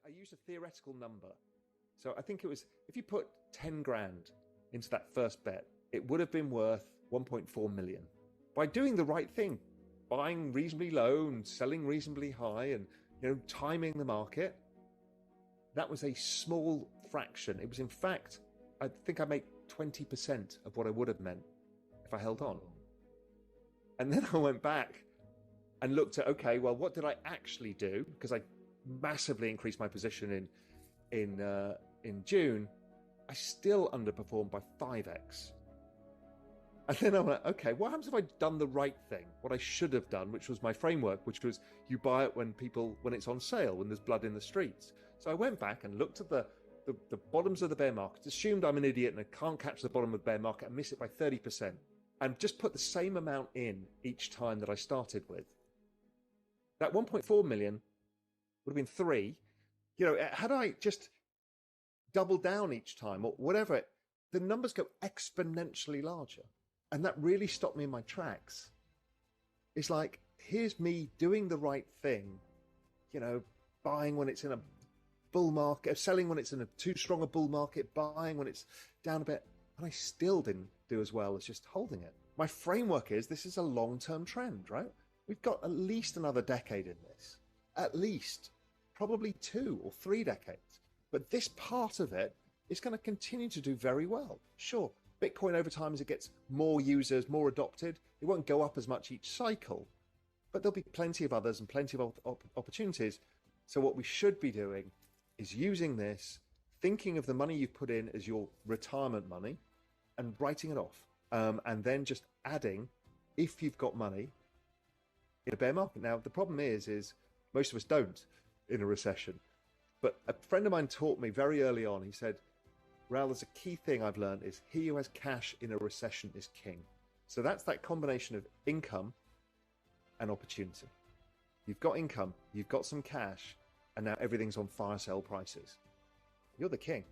I used a theoretical number. So I think it was, if you put 10 grand into that first bet, it would have been worth 1.4 million. By doing the right thing, buying reasonably low and selling reasonably high and, timing the market, that was a small fraction. It was, in fact, I think I made 20% of what I would have meant if I held on. And then I went back and looked at, okay, well, what did I actually do? Because I massively increased my position in June. I still underperformed by 5x. And then I went, okay, what happens if I'd done the right thing? What I should have done, which was my framework, which was you buy it when it's on sale, when there's blood in the streets. So I went back and looked at the bottoms of the bear market, assumed I'm an idiot and I can't catch the bottom of the bear market and miss it by 30%, and just put the same amount in each time that I started with. That 1.4 million would have been 3. Had I just doubled down each time or whatever, the numbers go exponentially larger. And that really stopped me in my tracks. It's like, here's me doing the right thing, buying when it's in a bull market, selling when it's in a too strong a bull market, buying when it's down a bit. And I still didn't do as well as just holding it. My framework is this is a long-term trend, right? We've got at least another decade in this. At least. Probably 2 or 3 decades. But this part of it is going to continue to do very well. Sure, Bitcoin over time, as it gets more users, more adopted, it won't go up as much each cycle, but there'll be plenty of others and plenty of opportunities. So what we should be doing is using this, thinking of the money you've put in as your retirement money and writing it off. And then just adding, if you've got money in a bear market. Now, the problem is most of us don't in a recession. But a friend of mine taught me very early on, he said, Raoul, there's a key thing I've learned is he who has cash in a recession is king. So that's that combination of income and opportunity. You've got income, you've got some cash, and now everything's on fire sale prices. You're the king.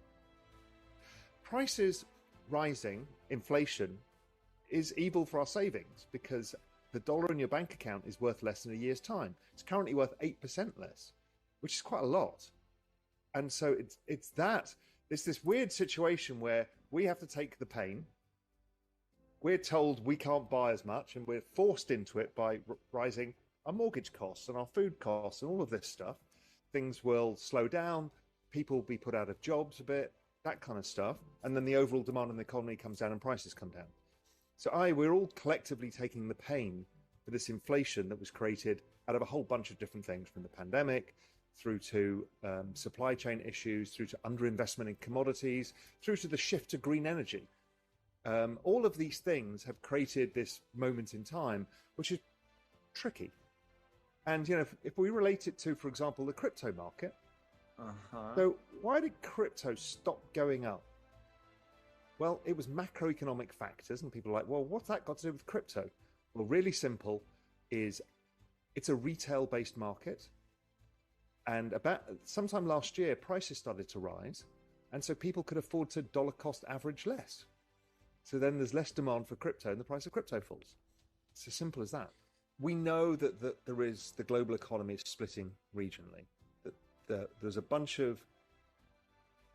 Prices rising, inflation, is evil for our savings because the dollar in your bank account is worth less in a year's time. It's currently worth 8% less, which is quite a lot. And so it's this weird situation where we have to take the pain. We're told we can't buy as much and we're forced into it by rising our mortgage costs and our food costs and all of this stuff. Things will slow down, people will be put out of jobs a bit, that kind of stuff. And then the overall demand in the economy comes down and prices come down. So we're all collectively taking the pain for this inflation that was created out of a whole bunch of different things, from the pandemic through to supply chain issues, through to underinvestment in commodities, through to the shift to green energy. All of these things have created this moment in time, which is tricky. And, if we relate it to, for example, the crypto market, so why did crypto stop going up? Well, it was macroeconomic factors, and people are like, well, what's that got to do with crypto? Well, really simple is it's a retail-based market. And about sometime last year, prices started to rise. And so people could afford to dollar cost average less. So then there's less demand for crypto and the price of crypto falls. It's as simple as that. We know that the global economy is splitting regionally. There's a bunch of,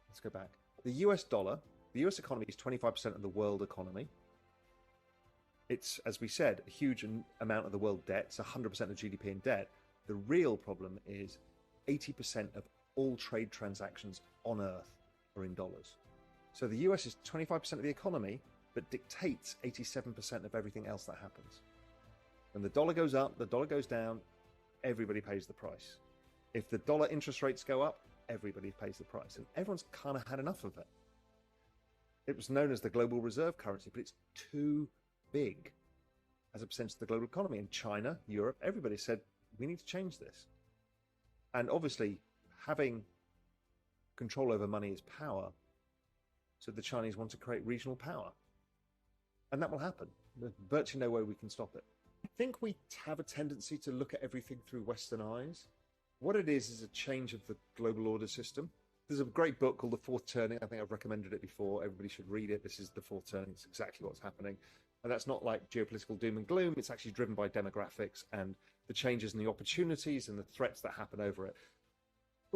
let's go back. The US dollar, the US economy is 25% of the world economy. It's, as we said, a huge amount of the world debt. It's 100% of GDP in debt. The real problem is 80% of all trade transactions on Earth are in dollars. So the US is 25% of the economy, but dictates 87% of everything else that happens. When the dollar goes up, the dollar goes down, everybody pays the price. If the dollar interest rates go up, everybody pays the price. And everyone's kind of had enough of it. It was known as the global reserve currency, but it's too big as a percentage of the global economy. In China, Europe, everybody said, we need to change this. And obviously, having control over money is power. So the Chinese want to create regional power. And that will happen. There's virtually no way we can stop it. I think we have a tendency to look at everything through Western eyes. What it is a change of the global order system. There's a great book called The Fourth Turning. I think I've recommended it before. Everybody should read it. This is The Fourth Turning. It's exactly what's happening. And that's not like geopolitical doom and gloom. It's actually driven by demographics and the changes and the opportunities and the threats that happen over it.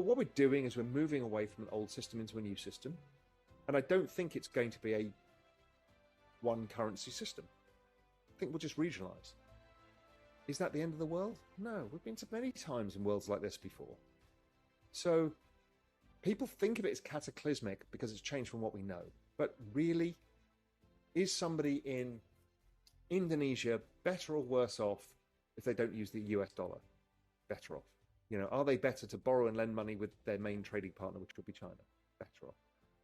But what we're doing is we're moving away from an old system into a new system. And I don't think it's going to be a one currency system. I think we'll just regionalize. Is that the end of the world? No, we've been to many times in worlds like this before. So people think of it as cataclysmic because it's changed from what we know. But really, is somebody in Indonesia better or worse off if they don't use the US dollar? Better off. You know, are they better to borrow and lend money with their main trading partner, which would be China? Better off.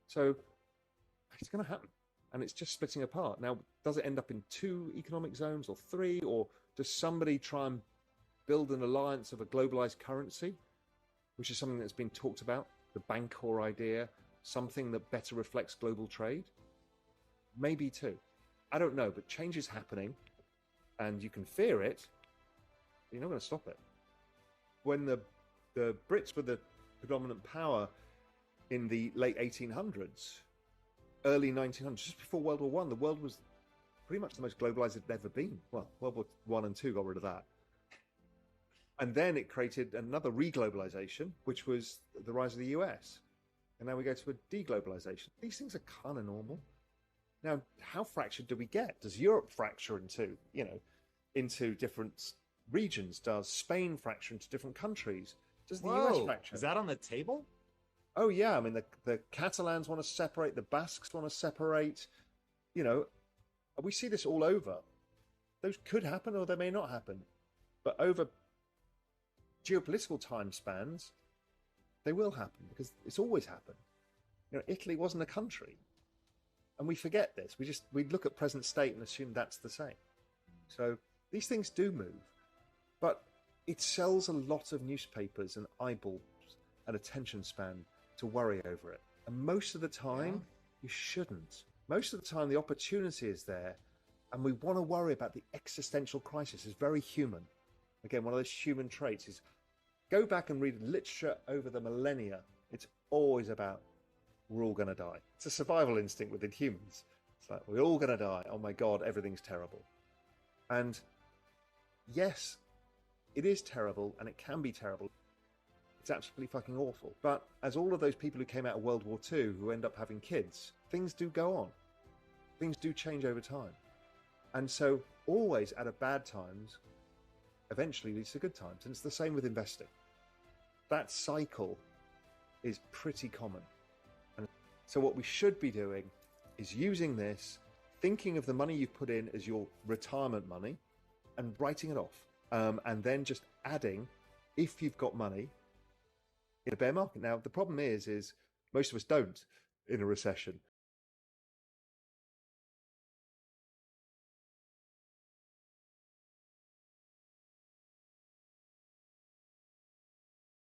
So it's going to happen. And it's just splitting apart. Now, does it end up in 2 economic zones or 3? Or does somebody try and build an alliance of a globalized currency, which is something that's been talked about, the Bancor idea, something that better reflects global trade? Maybe too. I don't know, but change is happening and you can fear it, but you're not going to stop it. When the Brits were the predominant power in the late 1800s, early 1900s, just before World War I, the world was pretty much the most globalized it had ever been. Well, World War I and II got rid of that. And then it created another re-globalization, which was the rise of the US. And now we go to a deglobalization. These things are kind of normal. Now, how fractured do we get? Does Europe fracture into different regions? Does Spain fracture into different countries? Does the US fracture? Is that on the table? Oh, yeah. I mean, the Catalans want to separate. The Basques want to separate. You know, we see this all over. Those could happen or they may not happen. But over geopolitical time spans, they will happen because it's always happened. You know, Italy wasn't a country. And we forget this. We look at present state and assume that's the same. So these things do move. But it sells a lot of newspapers and eyeballs and attention span to worry over it. And most of the time, you shouldn't. Most of the time, the opportunity is there. And we want to worry about the existential crisis. It's very human. Again, one of those human traits is go back and read literature over the millennia. It's always about we're all going to die. It's a survival instinct within humans. It's like, we're all going to die. Oh my God, everything's terrible. And yes, it is terrible and it can be terrible. It's absolutely fucking awful. But as all of those people who came out of World War II who end up having kids, things do go on. Things do change over time. And so always at a bad times, eventually leads to good times. And it's the same with investing. That cycle is pretty common. And so what we should be doing is using this, thinking of the money you've put in as your retirement money and writing it off. And then just adding, if you've got money in a bear market. Now, the problem is most of us don't in a recession.